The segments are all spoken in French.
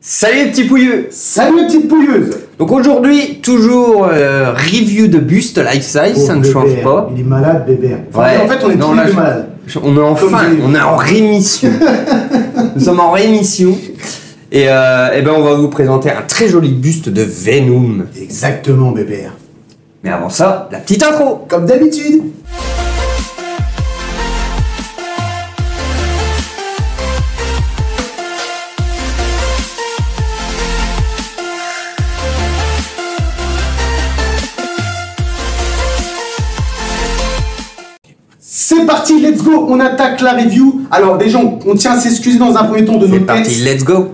Salut les petits pouilleux! Salut les petites pouilleuses! Donc aujourd'hui, toujours review de buste life size, ça ne change pas. Il est malade, bébé. Enfin, Ouais. en fait, on est tous les deux malades. On est on est en rémission. Nous sommes en rémission. Et ben on va vous présenter un très joli buste de Venom. Exactement, bébé. Mais avant ça, la petite intro. Comme d'habitude. C'est parti, let's go, on attaque la review. Alors déjà, on tient à s'excuser dans un premier temps de nos C'est parti, têtes. let's go.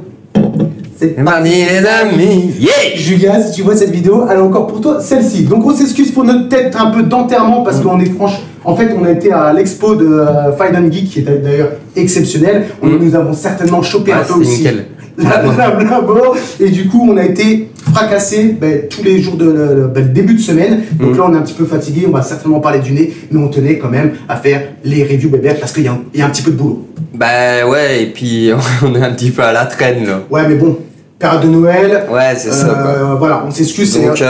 C'est parti les amis. Yeah! Julia, si tu vois cette vidéo, elle est encore pour toi, celle-ci. Donc on s'excuse pour notre tête un peu d'enterrement parce qu'on est franche. En fait, on a été à l'expo de Find & Geek qui était d'ailleurs exceptionnel. Nous avons certainement chopé un peu aussi. Nickel. Là-bas. Et du coup, on a été fracassé tous les jours de le début de semaine. Donc là, on est un petit peu fatigué. On va certainement parler du nez, mais on tenait quand même à faire les reviews bébé parce qu'il y a un petit peu de boulot. Bah ouais, et puis on est un petit peu à la traîne là. Ouais, mais bon, période de Noël. Ouais, c'est ça quoi. Voilà, on s'excuse. Donc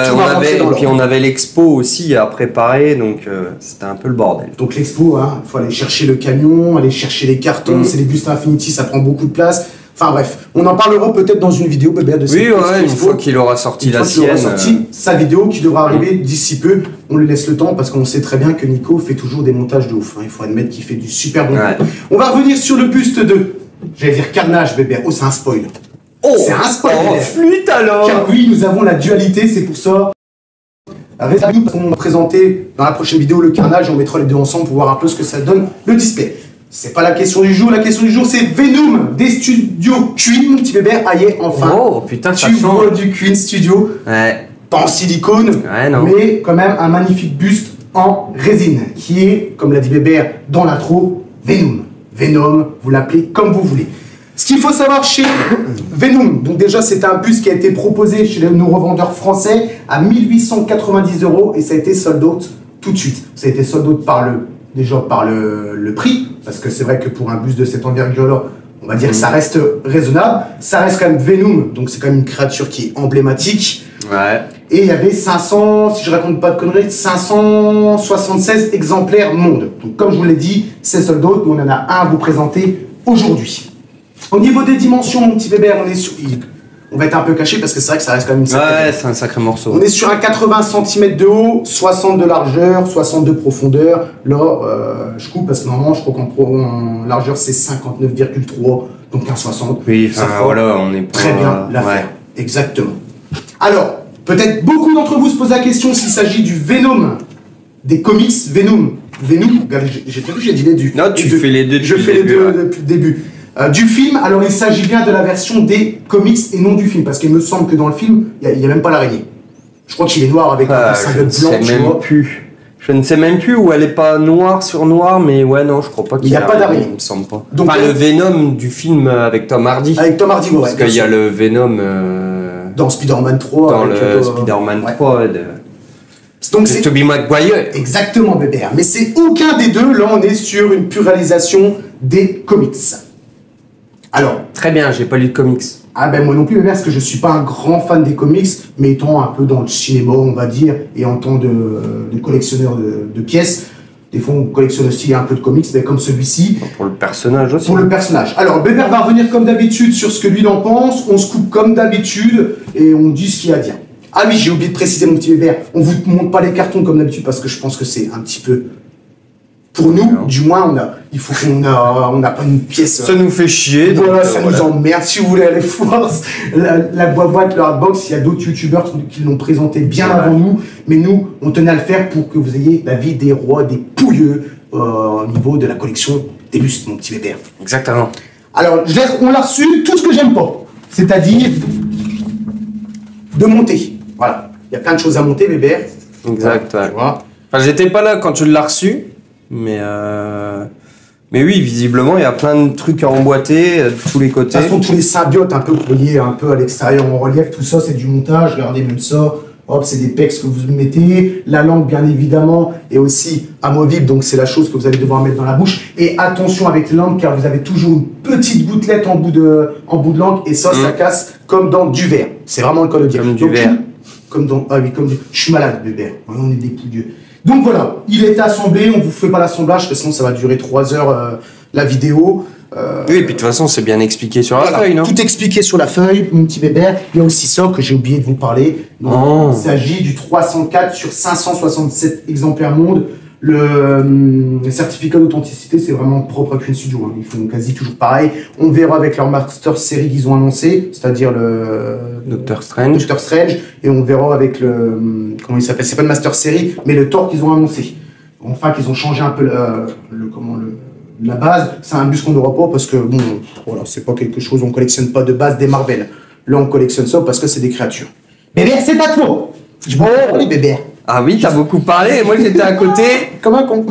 on avait l'expo aussi à préparer, donc c'était un peu le bordel. Donc l'expo, hein, faut aller chercher le camion, aller chercher les cartons, c'est les bustes Infinity, ça prend beaucoup de place. Enfin bref, on en parlera peut-être dans une vidéo bébé de cette Oui, ouais, une fois qu'il aura sorti la sienne. Une fois qu'il aura sorti sa vidéo qui devra arriver d'ici peu, on lui laisse le temps parce qu'on sait très bien que Nico fait toujours des montages de ouf. Hein. Il faut admettre qu'il fait du super bon boulot. On va revenir sur le buste de, j'allais dire Carnage bébé, oh c'est un spoil. Oh, c'est un spoil. Flûte alors. Car oui, nous avons la dualité, c'est pour ça. Restez-nous parce qu'on va présenter dans la prochaine vidéo le Carnage et on mettra les deux ensemble pour voir un peu ce que ça donne le display. C'est pas la question du jour, la question du jour c'est Venom des studios Queen, mon petit bébé. Aïe, enfin. Oh putain, ça tu change. vois du Queen Studio. Ouais. Pas en silicone, ouais, non. mais quand même un magnifique buste en résine qui est, comme l'a dit Bébert dans l'intro, Venom. Venom, vous l'appelez comme vous voulez. Ce qu'il faut savoir chez Venom, donc déjà c'est un buste qui a été proposé chez nos revendeurs français à 1890 € et ça a été sold out tout de suite. Ça a été sold out par le prix, parce que c'est vrai que pour un buste de cette envergure-là, on va dire que ça reste raisonnable. Ça reste quand même Venom, donc c'est quand même une créature qui est emblématique. Ouais. Et il y avait 500, si je raconte pas de conneries, 576 exemplaires monde. Donc comme je vous l'ai dit, c'est sold out, mais on en a un à vous présenter aujourd'hui. Au niveau des dimensions, mon petit bébé, on est sur... On va être un peu caché parce que c'est vrai que ça reste quand même une sacrée. Ouais, c'est un sacré morceau. On est sur un 80 cm de haut, 60 de largeur, 60 de profondeur. Là, je coupe parce que normalement, je crois qu'en largeur, c'est 59,3, donc un 60. Oui, enfin voilà, on est pas... Très bien l'affaire. Exactement. Alors, peut-être beaucoup d'entre vous se posent la question s'il s'agit du Venom des comics. Venom, j'ai dit les deux. Non, tu fais les deux. Je fais les deux depuis le début. Du film, alors il s'agit bien de la version des comics et non du film, parce qu'il me semble que dans le film, il n'y a même pas l'araignée. Je crois qu'il est noir avec un symbole blanc, tu vois. Je ne sais même plus où elle est pas noire sur noir, mais ouais, non, je crois pas qu'il y a pas d'araignée. Il me semble pas. Donc, enfin, le Venom du film avec Tom Hardy. Avec Tom Hardy, ouais. Parce qu'il y a le Venom dans Spider-Man 3. Dans le Spider-Man 3. Donc c'est Tobey Maguire. Exactement, bébé. Mais c'est aucun des deux. Là, on est sur une pure réalisation des comics. Alors, très bien, j'ai pas lu de comics. Ah ben moi non plus, bébé, parce que je suis pas un grand fan des comics, mais étant un peu dans le cinéma, on va dire, et en tant de collectionneur de pièces, des fois on collectionne aussi un peu de comics, mais comme celui-ci. Pour le personnage aussi. Pour le personnage. Alors, Bébert va revenir comme d'habitude sur ce que lui en pense, on se coupe comme d'habitude, et on dit ce qu'il y a à dire. Ah oui, j'ai oublié de préciser, mon petit Bébert, on vous montre pas les cartons comme d'habitude, parce que je pense que c'est un petit peu... Pour nous, du moins, il faut qu'on n'a pas une pièce. Ça nous fait chier. Voilà, ça nous emmerde. Si vous voulez aller voir la boîte, le hardbox, il y a d'autres youtubeurs qui l'ont présenté bien avant nous. Mais nous, on tenait à le faire pour que vous ayez la vie des rois, des pouilleux au niveau de la collection des bustes, mon petit bébé. Exactement. Alors, on l'a reçu, tout ce que j'aime pas. C'est-à-dire de monter. Voilà. Il y a plein de choses à monter, bébé. Exact. Voilà, tu vois. Enfin, j'étais pas là quand tu l'as reçu. Mais oui, visiblement, il y a plein de trucs à emboîter de tous les côtés. De toute façon, tous les symbiotes un peu que vous voyez un peu à l'extérieur en relief, tout ça, c'est du montage. Regardez même ça. Hop, c'est des pecs que vous mettez. La langue, bien évidemment, est aussi amovible, donc c'est la chose que vous allez devoir mettre dans la bouche. Et attention avec les langues, car vous avez toujours une petite gouttelette en bout de langue, et ça casse comme dans du verre. C'est vraiment le cas de dire. Comme du verre. Je suis malade, bébé. On est des pouilleux. Donc voilà, il est assemblé, on vous fait pas l'assemblage, parce que sinon ça va durer 3 heures la vidéo. Oui, et puis de toute façon, c'est bien expliqué sur la feuille, non? Tout expliqué sur la feuille, mon petit bébé. Il y a aussi ça que j'ai oublié de vous parler. Donc, il s'agit du 304 sur 567 exemplaires monde. Le certificat d'authenticité, c'est vraiment propre à Queen Studio. Hein. Ils font quasi toujours pareil. On verra avec leur master série qu'ils ont annoncé, c'est-à-dire le Doctor Strange. Et on verra avec le... Comment il s'appelle? C'est pas le master série, mais le Thor qu'ils ont annoncé. Enfin, qu'ils ont changé un peu la base. C'est un bus qu'on n'aura pas parce que, bon, voilà, c'est pas quelque chose, on collectionne pas de base des Marvel. Là, on collectionne ça parce que c'est des créatures. Bébé, c'est à toi! Je vais parler, bébé. Ah oui, t'as beaucoup parlé, et moi j'étais à côté. Comme un con.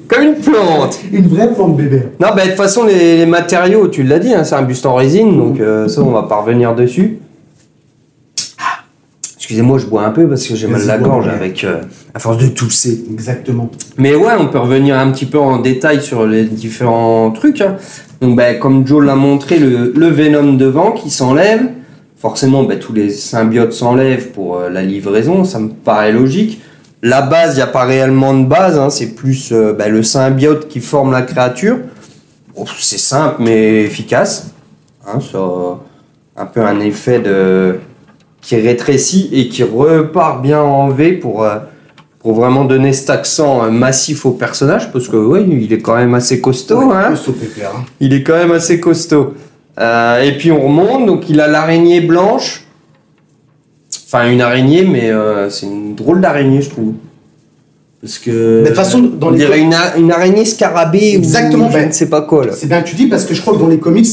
Comme une plante. Une vraie plante, bébé. Non, bah de toute façon, les matériaux, tu l'as dit, hein, c'est un buste en résine, donc ça, on va pas revenir dessus. Excusez-moi, je bois un peu parce que j'ai mal à la gorge avec à force de tousser. Exactement. Mais ouais, on peut revenir un petit peu en détail sur les différents trucs. Hein. Donc, bah, comme Joe l'a montré, le Venom devant qui s'enlève. Forcément, bah, tous les symbiotes s'enlèvent pour la livraison, ça me paraît logique. La base, il n'y a pas réellement de base, hein, c'est plus le symbiote qui forme la créature. Bon, c'est simple mais efficace. Hein, ça a un peu un effet qui rétrécit et qui repart bien en V pour vraiment donner cet accent massif au personnage, parce que ouais, il est quand même assez costaud. Ouais, hein. costaud, pépère, hein. Il est quand même assez costaud. Et puis on remonte, donc il a l'araignée blanche. Enfin, une araignée, mais c'est une drôle d'araignée, je trouve. Parce que. Mais de toute façon, dans on dirait une araignée scarabée. Exactement, ou je ne sais pas quoi. Là. C'est bien que tu dis, parce que je crois que dans les comics,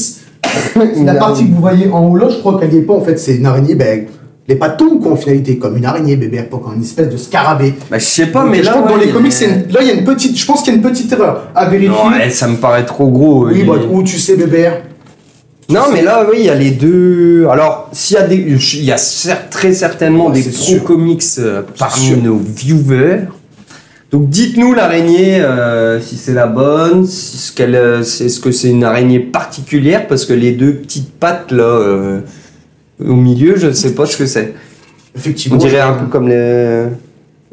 la partie que vous voyez en haut là, je crois qu'elle n'y est pas en fait. C'est une araignée, les patons quoi en finalité, comme une araignée, bébé, pas comme une espèce de scarabée. Bah, je sais pas, donc, mais je là. crois que dans les comics, là, il y a une petite. Je pense qu'il y a une petite erreur à vérifier. Ouais, ça me paraît trop gros. Oui, où tu sais, bébé. Non, mais là, oui, il y a les deux. Alors, il y a très certainement des pro-comics parmi nos viewers. Donc, dites-nous l'araignée, si c'est la bonne, est-ce que c'est une araignée particulière, parce que les deux petites pattes là au milieu, je ne sais pas ce que c'est. Effectivement. On dirait un peu comme les.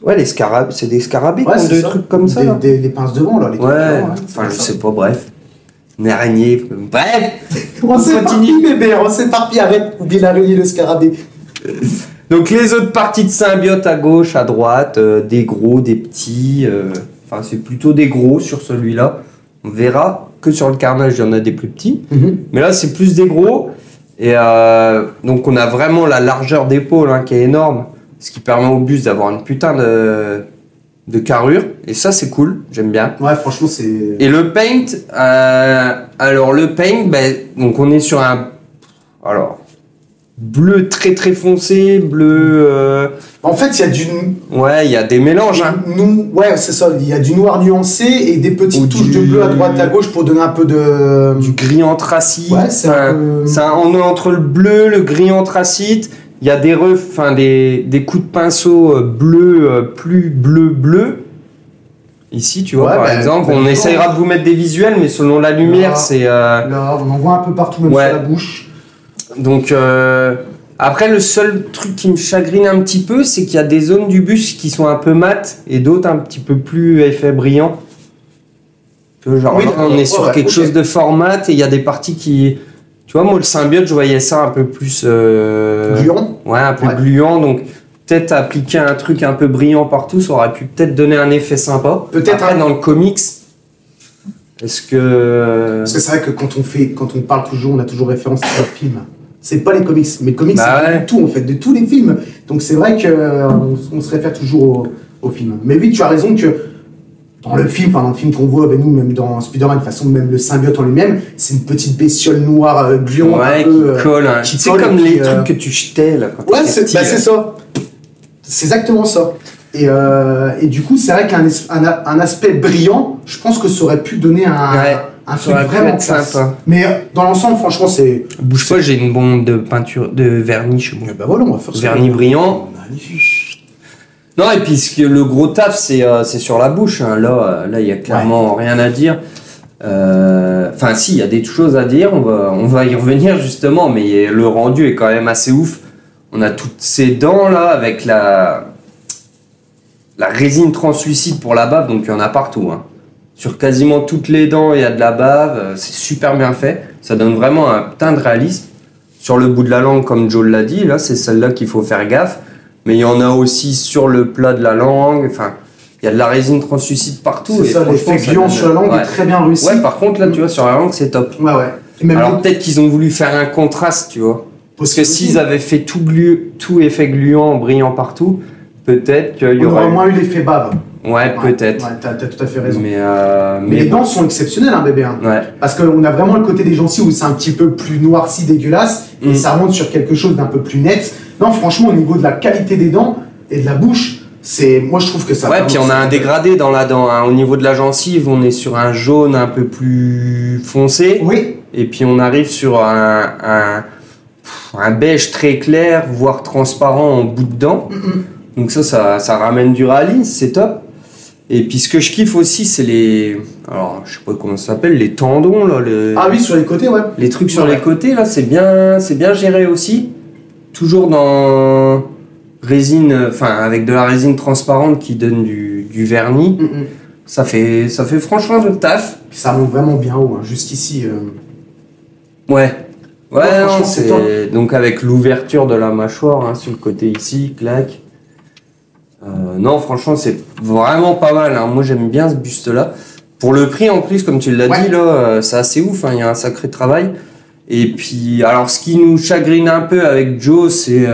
Ouais, les scarabées, c'est des scarabées, ouais, deux trucs comme ça. Des pinces devant là. Les ouais, enfin, je sais pas, bref. Une araignée, bref. On s'éparpille, bébé, on s'éparpille, arrête, oublie l'araignée, le scarabée. Donc les autres parties de symbiote à gauche, à droite, des gros, des petits, enfin c'est plutôt des gros sur celui-là. On verra que sur le Carnage, il y en a des plus petits. Mais là, c'est plus des gros. Et donc on a vraiment la largeur d'épaule hein, qui est énorme, ce qui permet au bus d'avoir une putain de carrure. Et ça, c'est cool, j'aime bien. Ouais, franchement, c'est... Et le paint, alors le paint, donc on est sur un... Alors... bleu très très foncé, bleu... En fait, il y a du... Ouais, il y a des mélanges. Hein. Ouais, c'est ça. Il y a du noir nuancé et des petites touches de bleu à droite à gauche pour donner un peu de... Du gris anthracite. Ouais, c'est on est entre le bleu, le gris anthracite. Il y a des coups de pinceau bleu, plus bleu. Ici, tu vois, par exemple. On essaiera de vous mettre des visuels, mais selon la lumière, là, c'est... Là, on en voit un peu partout, même sur la bouche. Donc, après, le seul truc qui me chagrine un petit peu, c'est qu'il y a des zones du bus qui sont un peu mates et d'autres un petit peu plus effet brillant. Genre, oui, là, on est sur quelque chose de fort mat et il y a des parties qui... Tu vois, moi, le symbiote, je voyais ça un peu plus... Gluant. Ouais, un peu gluant. Donc, peut-être appliquer un truc un peu brillant partout, ça aurait pu peut-être donner un effet sympa. Peut-être dans le comics... Est-ce que... Parce que c'est vrai que quand on parle toujours, on a toujours référence à un film. C'est pas les comics, mais les comics c'est tout en fait, de tous les films. Donc c'est vrai qu'on se réfère toujours au film. Mais oui, tu as raison que dans le film qu'on voit avec nous, même dans Spider-Man, de toute façon, même le symbiote en lui-même, c'est une petite bestiole noire gluante un peu, qui colle. Qui c'est comme les trucs que tu jetais là. Quand c'est ça. C'est exactement ça. Et du coup, c'est vrai qu'un aspect brillant, je pense que ça aurait pu donner un truc vraiment sympa. Mais dans l'ensemble, franchement, c'est... Bouge pas, j'ai une bombe de peinture, de vernis chez moi. Bah voilà, on va faire ça. Vernis brillant. Magnifique. Non, et puis le gros taf, c'est sur la bouche. Hein. Là, il y a clairement rien à dire. Enfin, si, il y a des choses à dire. On va y revenir justement, mais le rendu est quand même assez ouf. On a toutes ces dents là avec la résine translucide pour la bave, donc il y en a partout. Hein. Sur quasiment toutes les dents, il y a de la bave. C'est super bien fait. Ça donne vraiment un putain de réalisme. Sur le bout de la langue, comme Joe l'a dit, là, c'est celle-là qu'il faut faire gaffe. Mais il y en a aussi sur le plat de la langue. Enfin, il y a de la résine translucide partout. C'est ça, l'effet gluant sur la langue est très bien réussi. Ouais, par contre, là, tu vois, sur la langue, c'est top. Ouais. Et même alors, peut-être qu'ils ont voulu faire un contraste, tu vois. Parce que s'ils avaient fait tout effet gluant, brillant partout, peut-être qu'il y aurait moins eu l'effet bave. Ouais, peut-être. Ouais, t'as tout à fait raison. Mais les dents sont exceptionnelles, hein, bébé. Hein. Ouais. Parce qu'on a vraiment le côté des gencives où c'est un petit peu plus noirci, dégueulasse, et ça remonte sur quelque chose d'un peu plus net. Non, franchement, au niveau de la qualité des dents et de la bouche, moi je trouve que ça. Ouais, puis on a un dégradé dans la dent. Hein. Au niveau de la gencive, on est sur un jaune un peu plus foncé. Oui. Et puis on arrive sur un beige très clair, voire transparent en bout de dent. Donc ça ramène du réalisme, c'est top. Et puis ce que je kiffe aussi, c'est alors je sais pas comment ça s'appelle, les tendons là. Ah oui, sur les côtés, ouais. Les trucs sur les côtés là, c'est bien géré aussi. Toujours dans résine, enfin avec de la résine transparente qui donne du vernis. Ça fait franchement le taf. Ça monte vraiment bien haut, hein. Jusqu'ici. Ouais. Ouais, non, c'est donc avec l'ouverture de la mâchoire hein, sur le côté ici, clac. Non, franchement, c'est vraiment pas mal. Hein. Moi, j'aime bien ce buste-là. Pour le prix, en plus, comme tu l'as dit, là, c'est assez ouf. Hein. Il y a un sacré travail. Et puis, alors, ce qui nous chagrine un peu avec Joe, c'est...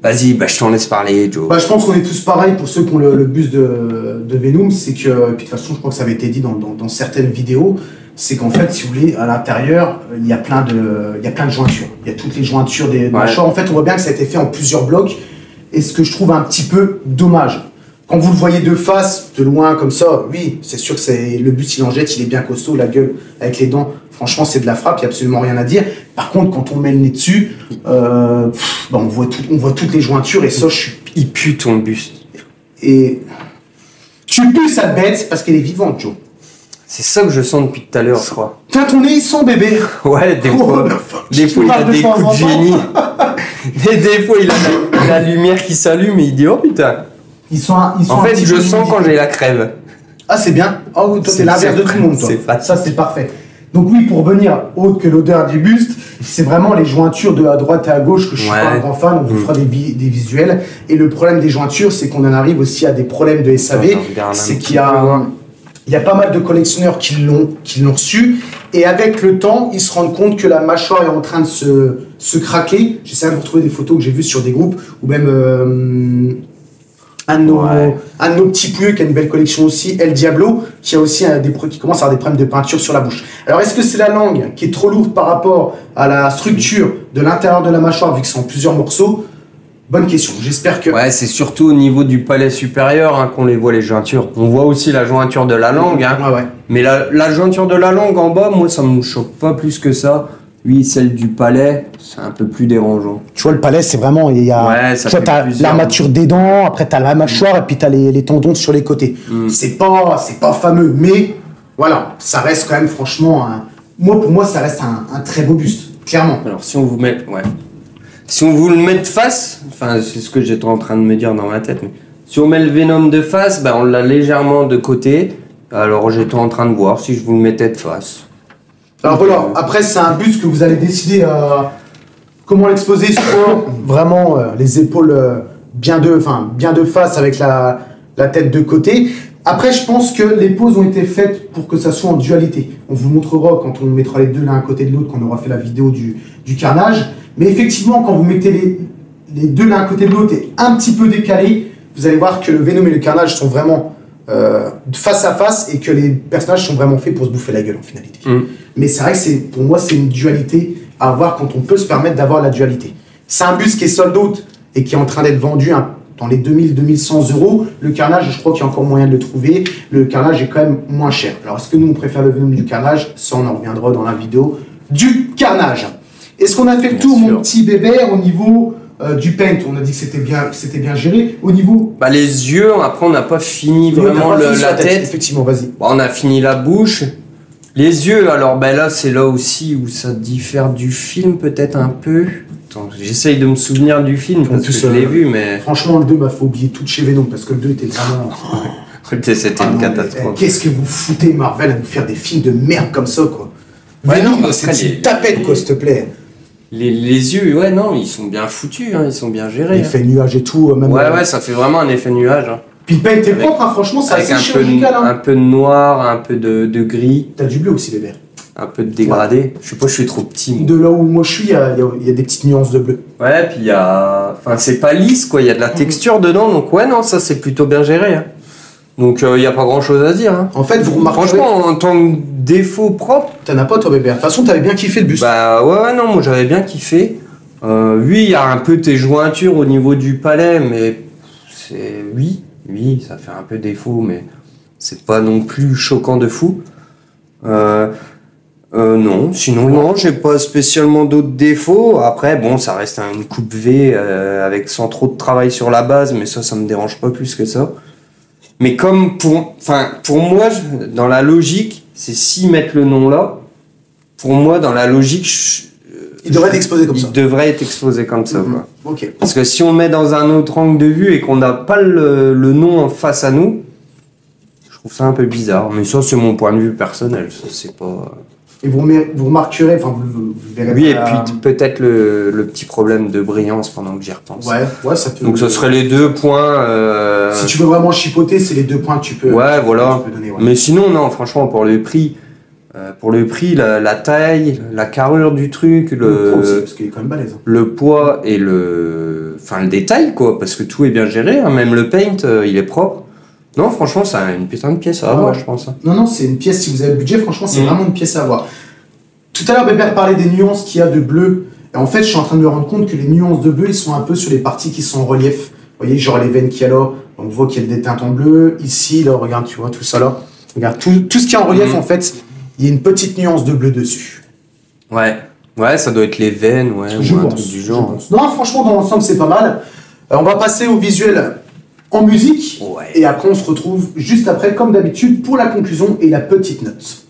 Vas-y, je t'en laisse parler, Joe. Je pense qu'on est tous pareils pour ceux qui ont le buste de Venom. C'est que... Et puis, de toute façon, je crois que ça avait été dit dans certaines vidéos. C'est qu'en fait, si vous voulez, à l'intérieur, il y a plein de jointures. Il y a toutes les jointures des mâchoires. En fait, on voit bien que ça a été fait en plusieurs blocs. Et ce que je trouve un petit peu dommage. Quand vous le voyez de face, de loin, comme ça, oui, c'est sûr que le buste, il en jette, il est bien costaud, la gueule avec les dents. Franchement, c'est de la frappe, il n'y a absolument rien à dire. Par contre, quand on met le nez dessus, on voit toutes les jointures et ça, il pue ton buste. Et tu pues sa bête parce qu'elle est vivante, Joe. C'est ça que je sens depuis tout à l'heure, je crois. Tiens, ton nez, il sent, bébé. Ouais, des fois il a des coups de génie. Et des fois, il a la lumière qui s'allume et il dit « Oh putain !» En fait, je le sens quand j'ai la crève. Ah, c'est bien. Oh, toi, c'est l'inverse de tout le monde, toi. Ça, c'est parfait. Donc oui, pour revenir autre que l'odeur du buste, c'est vraiment les jointures de à droite et à gauche que je suis pas un grand fan. On vous fera des visuels. Et le problème des jointures, c'est qu'on en arrive aussi à des problèmes de SAV. C'est qu'il y a pas mal de collectionneurs qui l'ont reçu. Et avec le temps, ils se rendent compte que la mâchoire est en train de se craquer. J'essaie de vous retrouver des photos que j'ai vues sur des groupes, ou même un de nos petits pouilleux qui a une belle collection aussi, El Diablo, qui a aussi qui commence à avoir des problèmes de peinture sur la bouche. Alors, est-ce que c'est la langue qui est trop lourde par rapport à la structure de l'intérieur de la mâchoire, vu que c'est en plusieurs morceaux? Bonne question, j'espère que... Ouais, c'est surtout au niveau du palais supérieur hein, qu'on les voit, les jointures. On voit aussi la jointure de la langue, hein. Mais la jointure de la langue en bas, moi, ça me choque pas plus que ça. Oui, celle du palais, c'est un peu plus dérangeant. Tu vois, le palais, c'est vraiment... Tu vois, t'as l'armature des dents, après t'as la mâchoire, et puis t'as les tendons sur les côtés. C'est pas fameux, mais voilà, ça reste quand même, franchement... Pour moi, ça reste un très beau buste, clairement. Alors, si on vous met... Si on vous le met de face, enfin c'est ce que j'étais en train de me dire dans ma tête, mais si on met le Venom de face, on l'a légèrement de côté. Alors j'étais en train de voir si je vous le mettais de face. Alors voilà, après c'est un buste que vous allez décider comment l'exposer, soit vraiment les épaules bien de face avec la tête de côté. Après je pense que les poses ont été faites pour que ça soit en dualité. On vous montrera quand on mettra les deux l'un à côté de l'autre, quand on aura fait la vidéo du carnage. Mais effectivement, quand vous mettez les deux l'un à côté de l'autre et un petit peu décalés, vous allez voir que le Venom et le Carnage sont vraiment face à face et que les personnages sont vraiment faits pour se bouffer la gueule en finalité. Mais c'est vrai que pour moi, c'est une dualité à avoir quand on peut se permettre d'avoir la dualité. C'est un buste qui est sold out et qui est en train d'être vendu dans les 2000-2100 euros. Le Carnage, je crois qu'il y a encore moyen de le trouver. Le Carnage est quand même moins cher. Alors, est-ce que nous, on préfère le Venom du Carnage? Ça, on en reviendra dans la vidéo du Carnage. Est-ce qu'on a fait le tour, mon petit bébé, au niveau du paint, on a dit que c'était bien géré. Au niveau... Bah les yeux, après on n'a pas fini vraiment la tête. Effectivement, vas-y. Bon, on a fini la bouche. Les yeux, alors ben là c'est là aussi où ça diffère du film peut-être un peu. Attends, j'essaye de me souvenir du film parce que je l'ai vu, mais... Franchement, le 2 m'a fait oublier tout de chez Venom parce que le 2 était vraiment... C'était une catastrophe. Qu'est-ce que vous foutez Marvel à nous faire des films de merde comme ça, quoi. Ouais, Venom, non, c'est une tapette, quoi, s'il te plaît. Les yeux, ouais, non, ils sont bien foutus, hein, ils sont bien gérés. L'effet nuage et tout, même... Ouais, ça fait vraiment un effet nuage. Hein. Puis le paint est propre, hein, franchement, c'est assez chirurgical. Un peu de noir, un peu de gris. T'as du bleu aussi, les verts. Un peu de dégradé. Ouais. Je sais pas, je suis trop petit. Moi. De là où moi je suis, il y a des petites nuances de bleu. Ouais, puis il y a... Enfin, c'est pas lisse, quoi, il y a de la texture dedans, donc ouais, non, ça c'est plutôt bien géré. Hein. Donc il n'y a pas grand chose à dire. Hein. En fait, vous remarquerez... Franchement, en tant que défaut propre... T'en as pas, toi, bébé. De toute façon, t'avais bien kiffé le buste. Bah ouais, non, moi j'avais bien kiffé. Oui, il y a un peu tes jointures au niveau du palais, mais c'est... Oui, ça fait un peu défaut, mais c'est pas non plus choquant de fou. Non, sinon non, j'ai pas spécialement d'autres défauts. Après, bon, ça reste une coupe V avec sans trop de travail sur la base, mais ça me dérange pas plus que ça. Mais comme pour moi, dans la logique, c'est s'ils mettent le nom là, pour moi, dans la logique, il devrait être exposé comme ça. Il devrait être exposé comme ça, quoi. Okay. Parce que si on le met dans un autre angle de vue et qu'on n'a pas le nom en face à nous, je trouve ça un peu bizarre. Mais ça, c'est mon point de vue personnel. Ça, c'est pas... Et vous remarquerez, enfin vous verrez. Oui, et puis peut-être le petit problème de brillance pendant que j'y repense. Ouais, ça peut. Donc ce serait les 2 points. Si tu veux vraiment chipoter, c'est les 2 points que tu peux. Ouais, voilà. Tu peux donner, ouais. Mais sinon, non, franchement, pour le prix, la taille, la carrure du truc, le poids aussi, parce qu'il est quand même balèze. Le poids et le détail, quoi, parce que tout est bien géré. Hein, même le paint, il est propre. Non, franchement, c'est une putain de pièce à avoir, je pense. Non, c'est une pièce, si vous avez le budget, franchement, c'est vraiment une pièce à avoir. Tout à l'heure, Bébert parlait des nuances qu'il y a de bleu. Et en fait, je suis en train de me rendre compte que les nuances de bleu, ils sont un peu sur les parties qui sont en relief. Vous voyez, genre les veines qu'il y a là, on voit qu'il y a des teintes en bleu. Ici, là, regarde, tu vois, tout ça là. Regarde, tout ce qui est en relief, en fait, il y a une petite nuance de bleu dessus. Ouais, ça doit être les veines, ouais, ou un truc du genre. Non, franchement, dans l'ensemble, c'est pas mal. On va passer au visuel en musique, et après on se retrouve juste après comme d'habitude pour la conclusion et la petite note.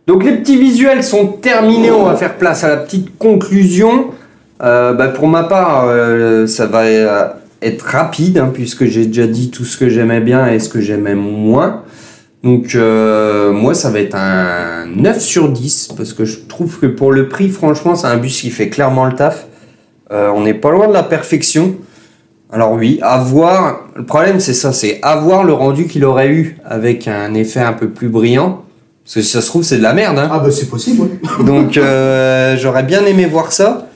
Donc les petits visuels sont terminés, on va faire place à la petite conclusion. Pour ma part, ça va être rapide, hein, puisque j'ai déjà dit tout ce que j'aimais bien et ce que j'aimais moins. Donc moi ça va être un 9 sur 10, parce que je trouve que pour le prix, franchement, c'est un bus qui fait clairement le taf. On n'est pas loin de la perfection. Alors oui, avoir, le problème c'est ça, c'est avoir le rendu qu'il aurait eu avec un effet un peu plus brillant. Parce que si ça se trouve, c'est de la merde. Hein. Ah bah c'est possible, oui. Donc j'aurais bien aimé voir ça.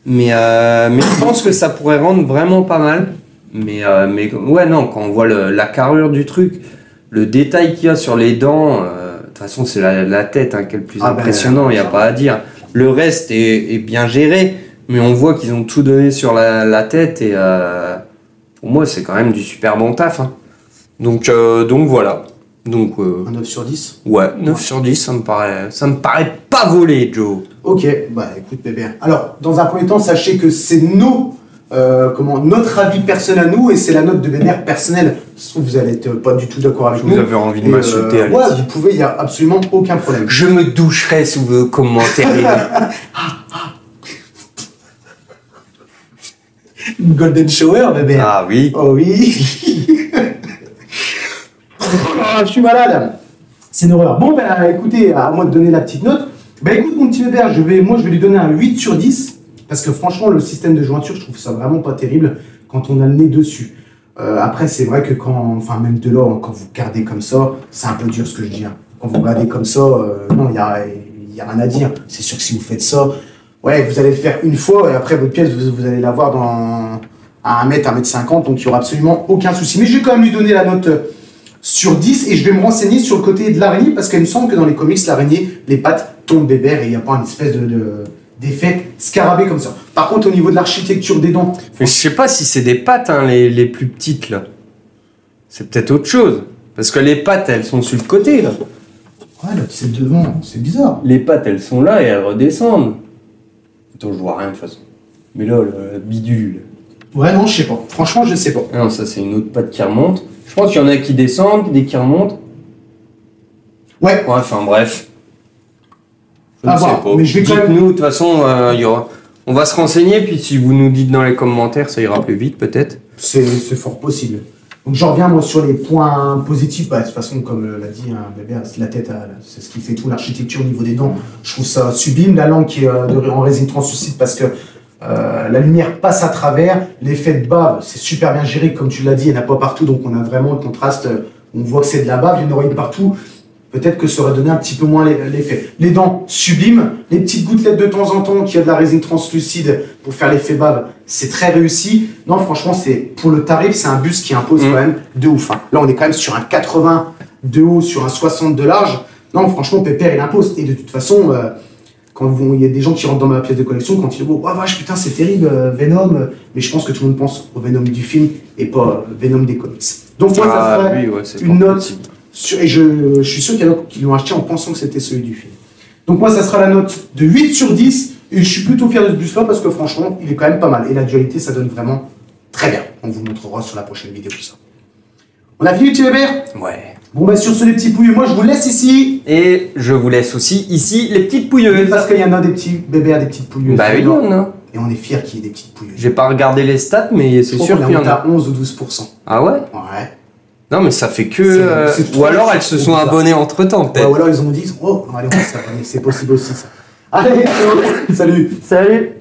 Mais je pense que ça pourrait rendre vraiment pas mal. Mais ouais, non, quand on voit la carrure du truc, le détail qu'il y a sur les dents, de toute façon, c'est la tête qui est le plus impressionnant, il n'y a pas à dire. Le reste est bien géré, mais on voit qu'ils ont tout donné sur la tête. Et pour moi, c'est quand même du super bon taf. Hein. Donc voilà. Donc, un 9 sur 10 Ouais, 9 sur 10, ça me paraît pas volé, Joe. Ok, bah écoute bébé. Alors, dans un premier temps, sachez que c'est notre avis personnel à nous et c'est la note de Bébert personnelle. Je trouve que vous allez être pas du tout d'accord avec nous. Vous avez envie de m'insulter, allez. Ouais, vous pouvez, il n'y a absolument aucun problème. Je me doucherai sous vos commentaires. Une golden shower, bébé. Ah oui. Oh oui. Je suis malade. C'est une horreur. Bon, bah écoutez, à moi de donner la petite note. Bah écoute, mon petit bébé, je vais lui donner un 8 sur 10. Parce que franchement, le système de jointure, je trouve ça vraiment pas terrible quand on a le nez dessus. Après, c'est vrai que même de là, quand vous gardez comme ça, c'est un peu dur ce que je dis. Hein. Quand vous gardez comme ça, non, il y a rien à dire. C'est sûr que si vous faites ça, ouais, vous allez le faire une fois et après, votre pièce, vous allez l'avoir à 1 mètre, 1,50 m. Donc, il n'y aura absolument aucun souci. Mais je vais quand même lui donner la note sur 10 et je vais me renseigner sur le côté de l'araignée parce qu'il me semble que dans les comics, l'araignée, les pattes tombent bébert et il n'y a pas une espèce d'effet scarabée comme ça. Par contre, au niveau de l'architecture des dents... Mais je sais pas si c'est des pattes, hein, les plus petites, là. C'est peut-être autre chose. Parce que les pattes, elles sont sur le côté, là. Ouais, là, c'est devant, c'est bizarre. Les pattes, elles sont là et elles redescendent. Attends, je vois rien, de toute façon. Mais là, le bidule. Ouais, non, je sais pas. Franchement, je sais pas. Ah non, ça, c'est une autre patte qui remonte. Je pense qu'il y en a qui descendent, des qui remontent. Ouais. Ouais, enfin, bref. Je ne sais pas. Mais je vais quand même... Dites-nous, de toute façon, on va se renseigner, puis si vous nous dites dans les commentaires, ça ira plus vite, peut-être. C'est fort possible. Donc j'en reviens moi sur les points positifs. Bah, de toute façon, comme l'a dit bébé, la tête, c'est ce qui fait tout, l'architecture au niveau des dents. Je trouve ça sublime. La langue qui est en résine translucide parce que la lumière passe à travers. L'effet de bave, c'est super bien géré. Comme tu l'as dit, il n'y en a pas partout. Donc on a vraiment le contraste. On voit que c'est de la bave, il y en aurait une partout. Peut-être que ça aurait donné un petit peu moins l'effet. Les dents sublimes, les petites gouttelettes de temps en temps qui a de la résine translucide pour faire l'effet bave, c'est très réussi. Non, franchement, pour le tarif, c'est un buste qui impose quand même de ouf. Hein. Là, on est quand même sur un 80 de haut, sur un 60 de large. Non, franchement, Pépère, il impose. Et de toute façon, quand il y a des gens qui rentrent dans ma pièce de collection, quand ils disent « Oh vache, putain, c'est terrible, Venom », mais je pense que tout le monde pense au Venom du film et pas Venom des comics. Donc moi, ça serait une note... Et je suis sûr qu'il y en a qui l'ont acheté en pensant que c'était celui du film. Donc moi, ça sera la note de 8 sur 10. Et je suis plutôt fier de ce bus-là parce que franchement, il est quand même pas mal. Et la dualité, ça donne vraiment très bien. On vous montrera sur la prochaine vidéo tout ça. On a fini, petit bébé? Ouais. Bon, bah sur ce, les petits pouilleux, moi, je vous laisse ici. Et je vous laisse aussi ici les petites pouilleuses. Parce qu'il y en a des petits bébés, des petites pouilleuses. Bah oui, il y en a. Et on est fiers qu'il y ait des petites pouilleuses. J'ai pas regardé les stats, mais c'est sûr qu'il y en a. À 11 ou 12%. Ah ouais? Ouais. Non, mais ça fait que... ou alors elles se sont abonnées entre-temps, peut-être. Ouais, ou alors ils ont dit, oh, allez, on va s'abonner. C'est possible aussi, ça. Allez, salut. Salut.